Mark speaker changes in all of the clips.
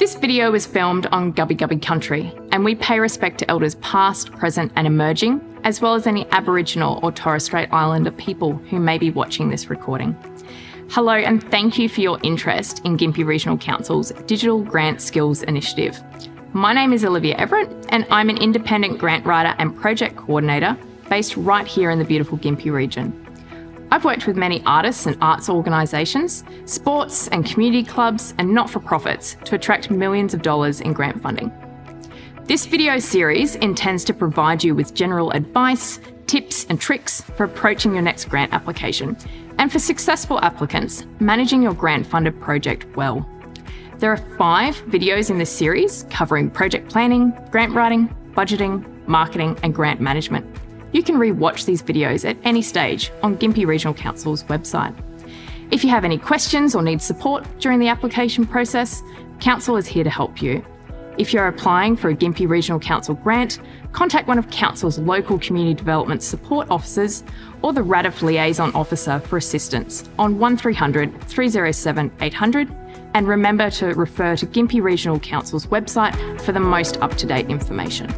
Speaker 1: This video was filmed on Gubbi Gubbi country, and we pay respect to elders past, present and emerging, as well as any Aboriginal or Torres Strait Islander people who may be watching this recording. Hello and thank you for your interest in Gympie Regional Council's Digital Grant Skills Initiative. My name is Olivia Everett and I'm an independent grant writer and project coordinator based right here in the beautiful Gympie region. I've worked with many artists and arts organisations, sports and community clubs and not-for-profits to attract millions of dollars in grant funding. This video series intends to provide you with general advice, tips and tricks for approaching your next grant application and for successful applicants managing your grant-funded project well. There are 5 videos in this series covering project planning, grant writing, budgeting, marketing and grant management. You can re-watch these videos at any stage on Gympie Regional Council's website. If you have any questions or need support during the application process, Council is here to help you. If you're applying for a Gympie Regional Council grant, contact one of Council's local community development support officers or the RADF liaison officer for assistance on 1300 307 800 and remember to refer to Gympie Regional Council's website for the most up-to-date information.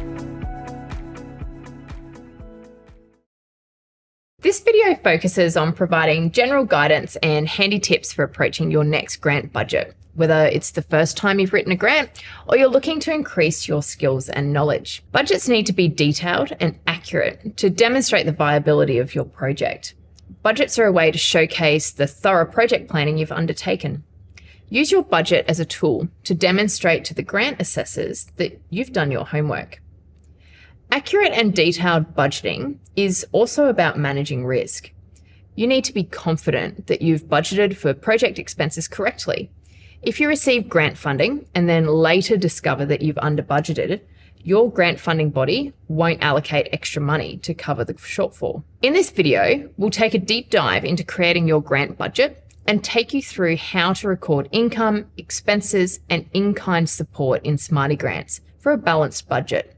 Speaker 1: This video focuses on providing general guidance and handy tips for approaching your next grant budget, whether it's the first time you've written a grant or you're looking to increase your skills and knowledge. Budgets need to be detailed and accurate to demonstrate the viability of your project. Budgets are a way to showcase the thorough project planning you've undertaken. Use your budget as a tool to demonstrate to the grant assessors that you've done your homework. Accurate and detailed budgeting is also about managing risk. You need to be confident that you've budgeted for project expenses correctly. If you receive grant funding and then later discover that you've under-budgeted, your grant funding body won't allocate extra money to cover the shortfall. In this video, we'll take a deep dive into creating your grant budget and take you through how to record income, expenses, and in-kind support in Smarty Grants for a balanced budget.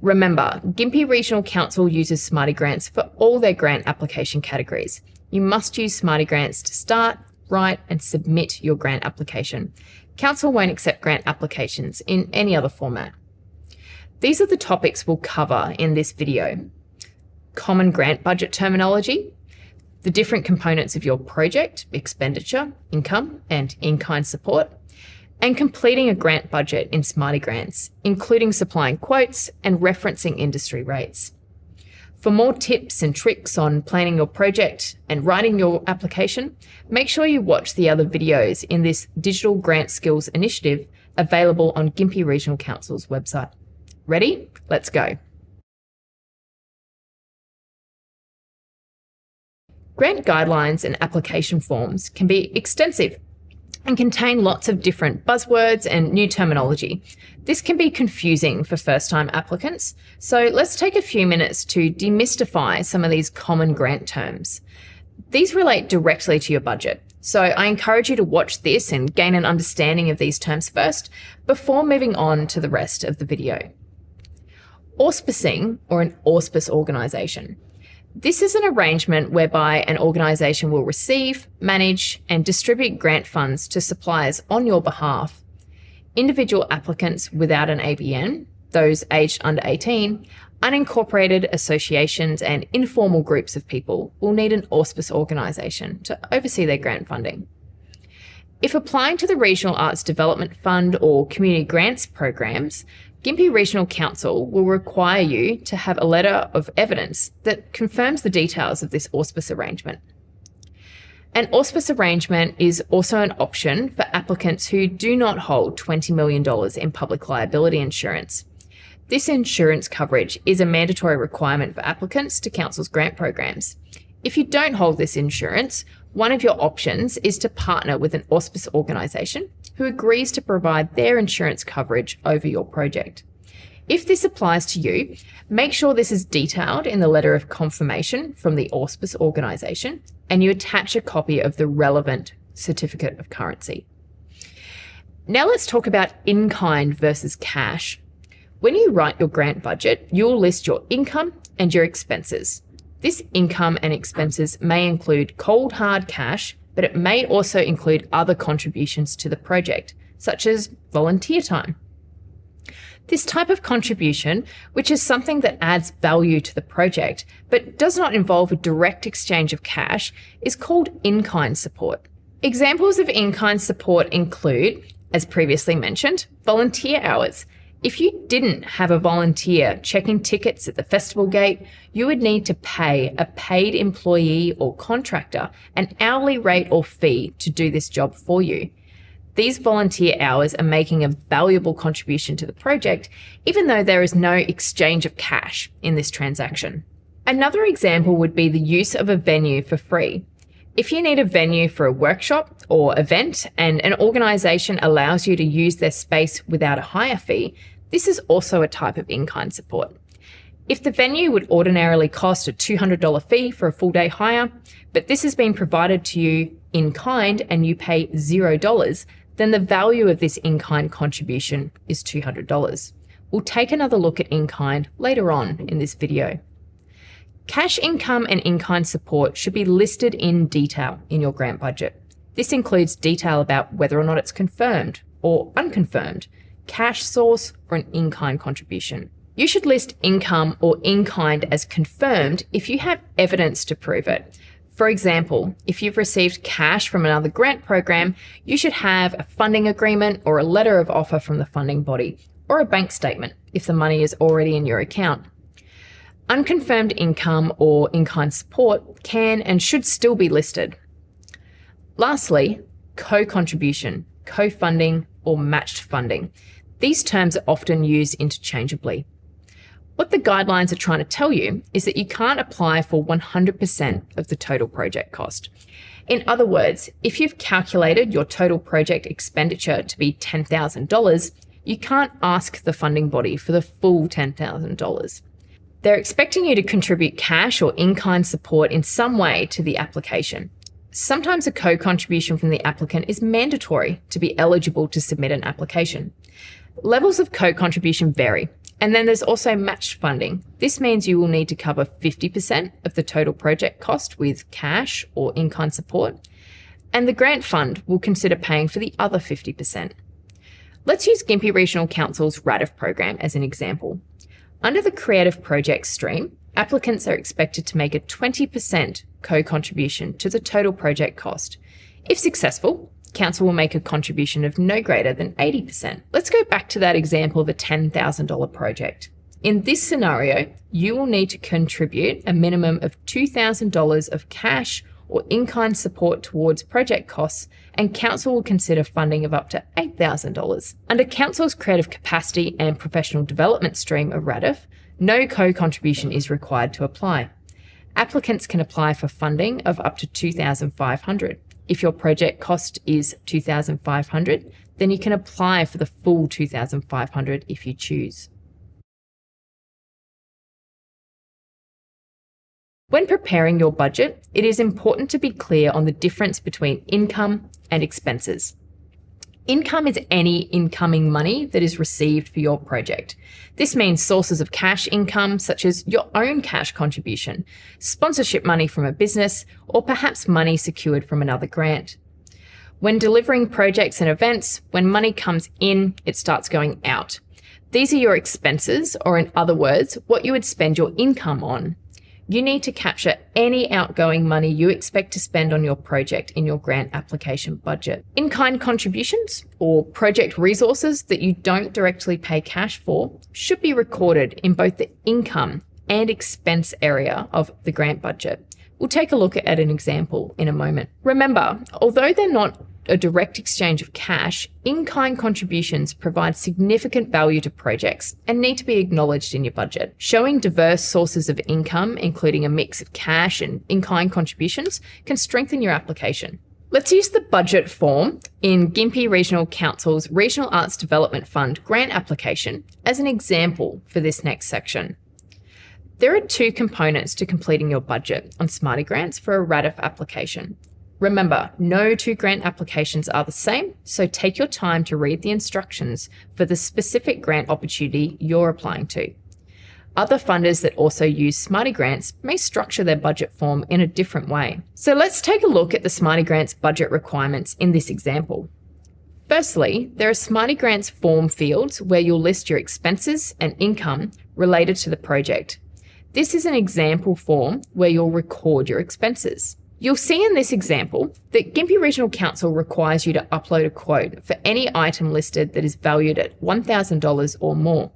Speaker 1: Remember, Gympie Regional Council uses Smarty Grants for all their grant application categories. You must use Smarty Grants to start, write and submit your grant application. Council won't accept grant applications in any other format. These are the topics we'll cover in this video. Common grant budget terminology, the different components of your project, expenditure, income and in-kind support, and completing a grant budget in Smarty Grants, including supplying quotes and referencing industry rates. For more tips and tricks on planning your project and writing your application, make sure you watch the other videos in this Digital Grant Skills Initiative available on Gympie Regional Council's website. Ready? Let's go. Grant guidelines and application forms can be extensive and contain lots of different buzzwords and new terminology. This can be confusing for first-time applicants, so let's take a few minutes to demystify some of these common grant terms. These relate directly to your budget, so I encourage you to watch this and gain an understanding of these terms first before moving on to the rest of the video. Auspicing, or an auspice organisation. This is an arrangement whereby an organisation will receive, manage and distribute grant funds to suppliers on your behalf. Individual applicants without an ABN, those aged under 18, unincorporated associations and informal groups of people will need an auspice organisation to oversee their grant funding. If applying to the Regional Arts Development Fund or Community Grants programs, Gympie Regional Council will require you to have a letter of evidence that confirms the details of this auspice arrangement. An auspice arrangement is also an option for applicants who do not hold $20 million in public liability insurance. This insurance coverage is a mandatory requirement for applicants to Council's grant programs. If you don't hold this insurance, one of your options is to partner with an auspice organisation who agrees to provide their insurance coverage over your project. If this applies to you, make sure this is detailed in the letter of confirmation from the auspice organisation and you attach a copy of the relevant certificate of currency. Now let's talk about in-kind versus cash. When you write your grant budget, you'll list your income and your expenses. This income and expenses may include cold hard cash, but it may also include other contributions to the project, such as volunteer time. This type of contribution, which is something that adds value to the project but does not involve a direct exchange of cash, is called in-kind support. Examples of in-kind support include, as previously mentioned, volunteer hours. If you didn't have a volunteer checking tickets at the festival gate, you would need to pay a paid employee or contractor an hourly rate or fee to do this job for you. These volunteer hours are making a valuable contribution to the project, even though there is no exchange of cash in this transaction. Another example would be the use of a venue for free. If you need a venue for a workshop or event and an organisation allows you to use their space without a hire fee, this is also a type of in-kind support. If the venue would ordinarily cost a $200 fee for a full day hire, but this has been provided to you in kind and you pay $0, then the value of this in-kind contribution is $200. We'll take another look at in-kind later on in this video. Cash income and in-kind support should be listed in detail in your grant budget. This includes detail about whether or not it's confirmed or unconfirmed, cash source, or an in-kind contribution. You should list income or in-kind as confirmed if you have evidence to prove it. For example, if you've received cash from another grant program, you should have a funding agreement or a letter of offer from the funding body, or a bank statement if the money is already in your account. Unconfirmed income or in-kind support can and should still be listed. Lastly, co-contribution, co-funding, or matched funding. These terms are often used interchangeably. What the guidelines are trying to tell you is that you can't apply for 100% of the total project cost. In other words, if you've calculated your total project expenditure to be $10,000, you can't ask the funding body for the full $10,000. They're expecting you to contribute cash or in-kind support in some way to the application. Sometimes a co-contribution from the applicant is mandatory to be eligible to submit an application. Levels of co-contribution vary, and then there's also matched funding. This means you will need to cover 50% of the total project cost with cash or in-kind support, and the grant fund will consider paying for the other 50%. Let's use Gympie Regional Council's RADF program as an example. Under the Creative Projects stream, applicants are expected to make a 20% co-contribution to the total project cost. If successful, Council will make a contribution of no greater than 80%. Let's go back to that example of a $10,000 project. In this scenario, you will need to contribute a minimum of $2,000 of cash or in-kind support towards project costs, and Council will consider funding of up to $8,000. Under Council's Creative Capacity and Professional Development stream of RADF, no co-contribution is required to apply. Applicants can apply for funding of up to $2,500. If your project cost is $2,500, then you can apply for the full $2,500 if you choose. When preparing your budget, it is important to be clear on the difference between income and expenses. Income is any incoming money that is received for your project. This means sources of cash income, such as your own cash contribution, sponsorship money from a business, or perhaps money secured from another grant. When delivering projects and events, when money comes in, it starts going out. These are your expenses, or in other words, what you would spend your income on. You need to capture any outgoing money you expect to spend on your project in your grant application budget. In-kind contributions or project resources that you don't directly pay cash for should be recorded in both the income and expense area of the grant budget. We'll take a look at an example in a moment. Remember, although they're not a direct exchange of cash, in-kind contributions provide significant value to projects and need to be acknowledged in your budget. Showing diverse sources of income, including a mix of cash and in-kind contributions, can strengthen your application. Let's use the budget form in Gympie Regional Council's Regional Arts Development Fund grant application as an example for this next section. There are two components to completing your budget on Smarty Grants for a RADF application. Remember, no two grant applications are the same, so take your time to read the instructions for the specific grant opportunity you're applying to. Other funders that also use Smarty Grants may structure their budget form in a different way. So let's take a look at the Smarty Grants budget requirements in this example. Firstly, there are Smarty Grants form fields where you'll list your expenses and income related to the project. This is an example form where you'll record your expenses. You'll see in this example that Gympie Regional Council requires you to upload a quote for any item listed that is valued at $1,000 or more.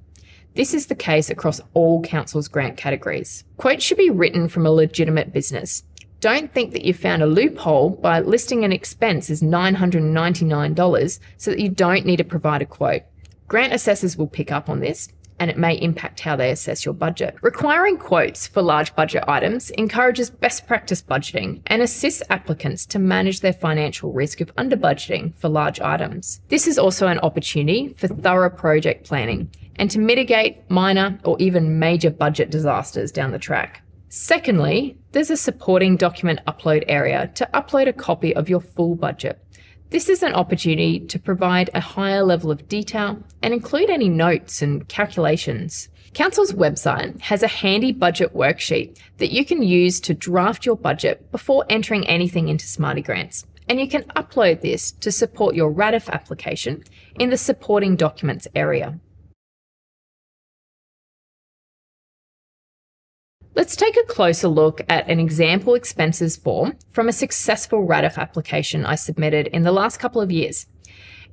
Speaker 1: This is the case across all council's grant categories. Quotes should be written from a legitimate business. Don't think that you've found a loophole by listing an expense as $999 so that you don't need to provide a quote. Grant assessors will pick up on this, and it may impact how they assess your budget. Requiring quotes for large budget items encourages best practice budgeting and assists applicants to manage their financial risk of under budgeting for large items. This is also an opportunity for thorough project planning and to mitigate minor or even major budget disasters down the track. Secondly, there's a supporting document upload area to upload a copy of your full budget. This is an opportunity to provide a higher level of detail and include any notes and calculations. Council's website has a handy budget worksheet that you can use to draft your budget before entering anything into Smarty Grants, and you can upload this to support your RADF application in the supporting documents area. Let's take a closer look at an example expenses form from a successful RADF application I submitted in the last couple of years.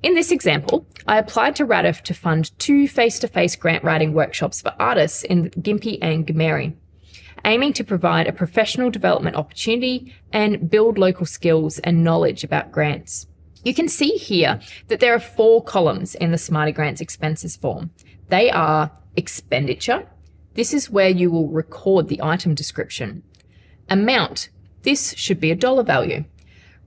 Speaker 1: In this example, I applied to RADF to fund 2 face-to-face grant writing workshops for artists in Gympie and Gomerri, aiming to provide a professional development opportunity and build local skills and knowledge about grants. You can see here that there are 4 columns in the Smarty Grants expenses form. They are expenditure. This is where you will record the item description. Amount. This should be a dollar value.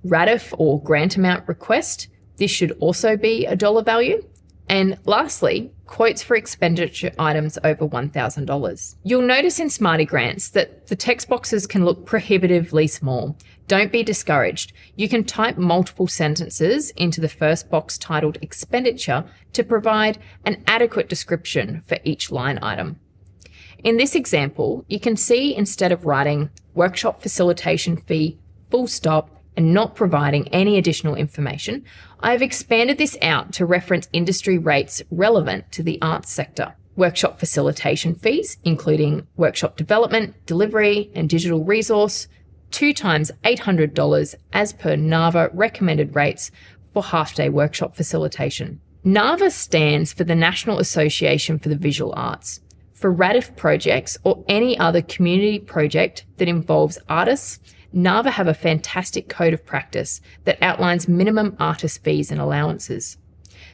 Speaker 1: RADF or grant amount request. This should also be a dollar value. And lastly, quotes for expenditure items over $1,000. You'll notice in Smarty Grants that the text boxes can look prohibitively small. Don't be discouraged. You can type multiple sentences into the first box titled expenditure to provide an adequate description for each line item. In this example, you can see instead of writing workshop facilitation fee, full stop, and not providing any additional information, I've expanded this out to reference industry rates relevant to the arts sector. Workshop facilitation fees, including workshop development, delivery, and digital resource, 2 times $800 as per NAVA recommended rates for half-day workshop facilitation. NAVA stands for the National Association for the Visual Arts. For RADF projects or any other community project that involves artists, NAVA have a fantastic code of practice that outlines minimum artist fees and allowances.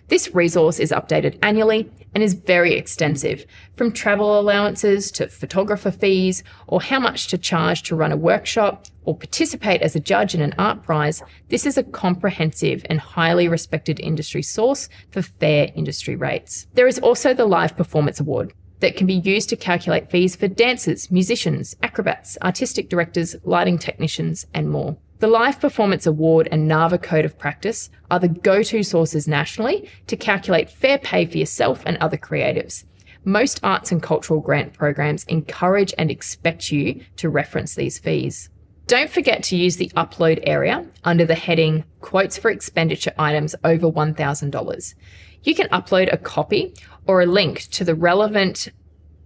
Speaker 1: This resource is updated annually and is very extensive, from travel allowances to photographer fees or how much to charge to run a workshop or participate as a judge in an art prize. This is a comprehensive and highly respected industry source for fair industry rates. There is also the Live Performance Award that can be used to calculate fees for dancers, musicians, acrobats, artistic directors, lighting technicians, and more. The Live Performance Award and NAVA Code of Practice are the go-to sources nationally to calculate fair pay for yourself and other creatives. Most arts and cultural grant programs encourage and expect you to reference these fees. Don't forget to use the upload area under the heading Quotes for Expenditure Items over $1,000. You can upload a copy or a link to the relevant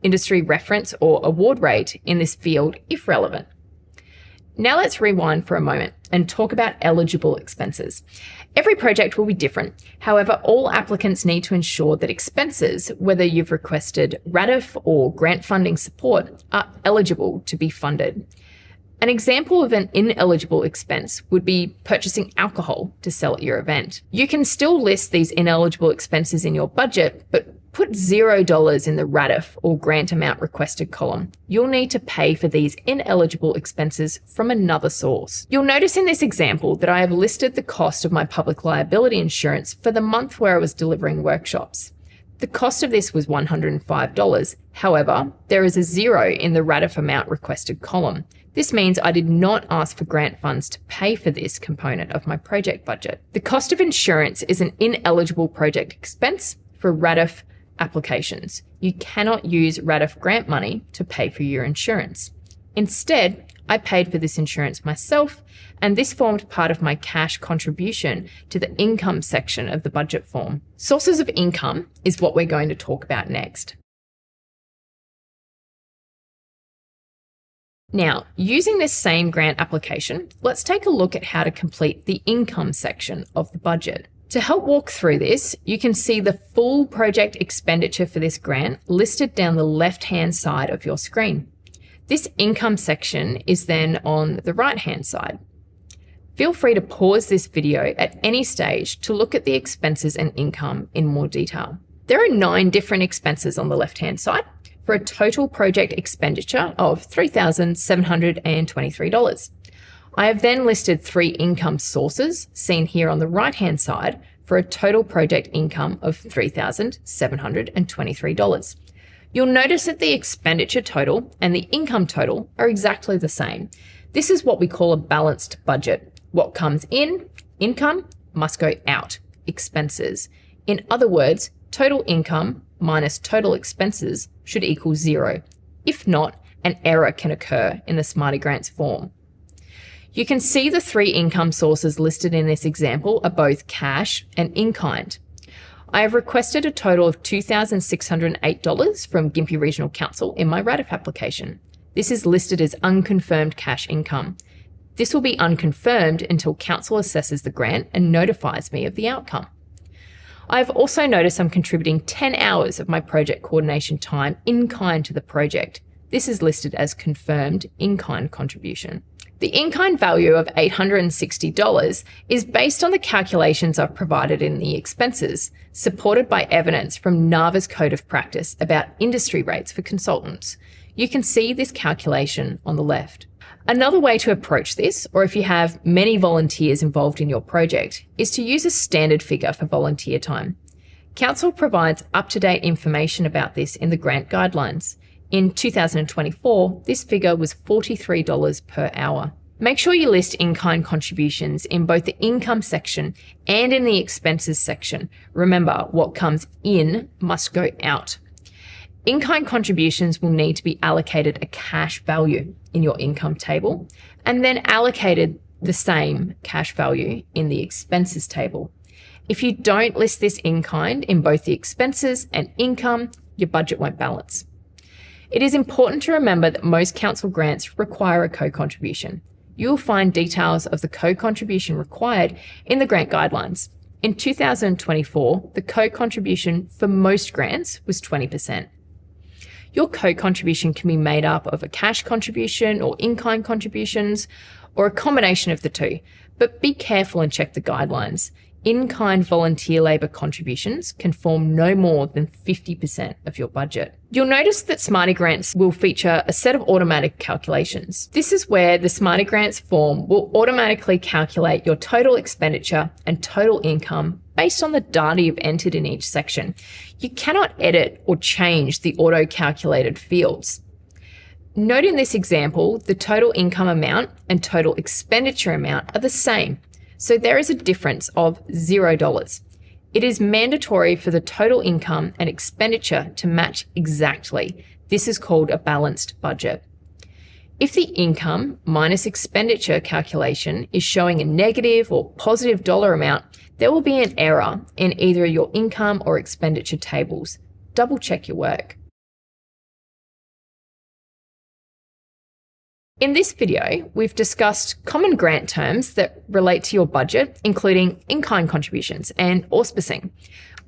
Speaker 1: industry reference or award rate in this field if relevant. Now let's rewind for a moment and talk about eligible expenses. Every project will be different. However, all applicants need to ensure that expenses, whether you've requested RADF or grant funding support, are eligible to be funded. An example of an ineligible expense would be purchasing alcohol to sell at your event. You can still list these ineligible expenses in your budget, but put $0 in the RADF or grant amount requested column. You'll need to pay for these ineligible expenses from another source. You'll notice in this example that I have listed the cost of my public liability insurance for the month where I was delivering workshops. The cost of this was $105. However, there is a 0 in the RADF amount requested column. This means I did not ask for grant funds to pay for this component of my project budget. The cost of insurance is an ineligible project expense for RADF applications. You cannot use RADF grant money to pay for your insurance. Instead, I paid for this insurance myself, and this formed part of my cash contribution to the income section of the budget form. Sources of income is what we're going to talk about next. Now, using this same grant application, let's take a look at how to complete the income section of the budget. To help walk through this, you can see the full project expenditure for this grant listed down the left-hand side of your screen. This income section is then on the right-hand side. Feel free to pause this video at any stage to look at the expenses and income in more detail. There are 9 different expenses on the left-hand side, for a total project expenditure of $3,723. I have then listed 3 income sources, seen here on the right-hand side, for a total project income of $3,723. You'll notice that the expenditure total and the income total are exactly the same. This is what we call a balanced budget. What comes in, income, must go out, expenses. In other words, total income minus total expenses should equal 0. If not, an error can occur in the Smarty Grants form. You can see the 3 income sources listed in this example are both cash and in-kind. I have requested a total of $2,608 from Gympie Regional Council in my RADF application. This is listed as unconfirmed cash income. This will be unconfirmed until Council assesses the grant and notifies me of the outcome. I've also noticed I'm contributing 10 hours of my project coordination time in kind to the project. This is listed as confirmed in-kind contribution. The in-kind value of $860 is based on the calculations I've provided in the expenses, supported by evidence from NAVA's Code of Practice about industry rates for consultants. You can see this calculation on the left. Another way to approach this, or if you have many volunteers involved in your project, is to use a standard figure for volunteer time. Council provides up-to-date information about this in the grant guidelines. In 2024, this figure was $43 per hour. Make sure you list in-kind contributions in both the income section and in the expenses section. Remember, what comes in must go out. In-kind contributions will need to be allocated a cash value in your income table and then allocated the same cash value in the expenses table. If you don't list this in-kind in both the expenses and income, your budget won't balance. It is important to remember that most council grants require a co-contribution. You will find details of the co-contribution required in the grant guidelines. In 2024, the co-contribution for most grants was 20%. Your co-contribution can be made up of a cash contribution or in-kind contributions, or a combination of the two, but be careful and check the guidelines. In-kind volunteer labour contributions can form no more than 50% of your budget. You'll notice that Smarty Grants will feature a set of automatic calculations. This is where the Smarty Grants form will automatically calculate your total expenditure and total income based on the data you've entered in each section. You cannot edit or change the auto-calculated fields. Note in this example, the total income amount and total expenditure amount are the same. So there is a difference of $0. It is mandatory for the total income and expenditure to match exactly. This is called a balanced budget. If the income minus expenditure calculation is showing a negative or positive dollar amount, there will be an error in either your income or expenditure tables. Double check your work. In this video, we've discussed common grant terms that relate to your budget, including in-kind contributions and auspicing.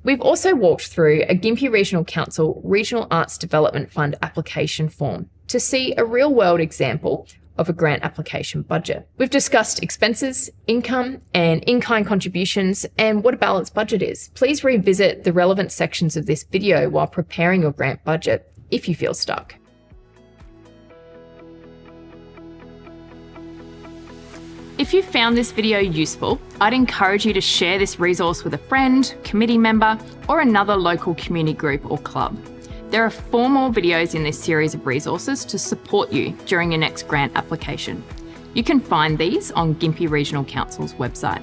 Speaker 1: We've also walked through a Gympie Regional Council Regional Arts Development Fund application form to see a real-world example of a grant application budget. We've discussed expenses, income, and in-kind contributions, and what a balanced budget is. Please revisit the relevant sections of this video while preparing your grant budget if you feel stuck. If you found this video useful, I'd encourage you to share this resource with a friend, committee member, or another local community group or club. There are 4 more videos in this series of resources to support you during your next grant application. You can find these on Gympie Regional Council's website.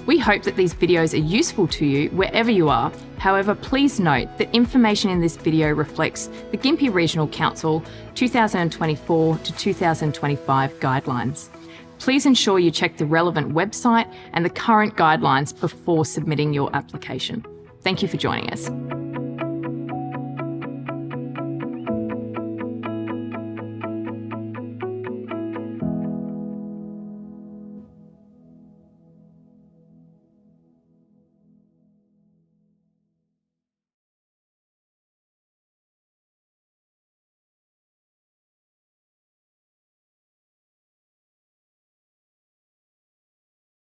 Speaker 1: We hope that these videos are useful to you wherever you are. However, please note that information in this video reflects the Gympie Regional Council 2024 to 2025 guidelines. Please ensure you check the relevant website and the current guidelines before submitting your application. Thank you for joining us.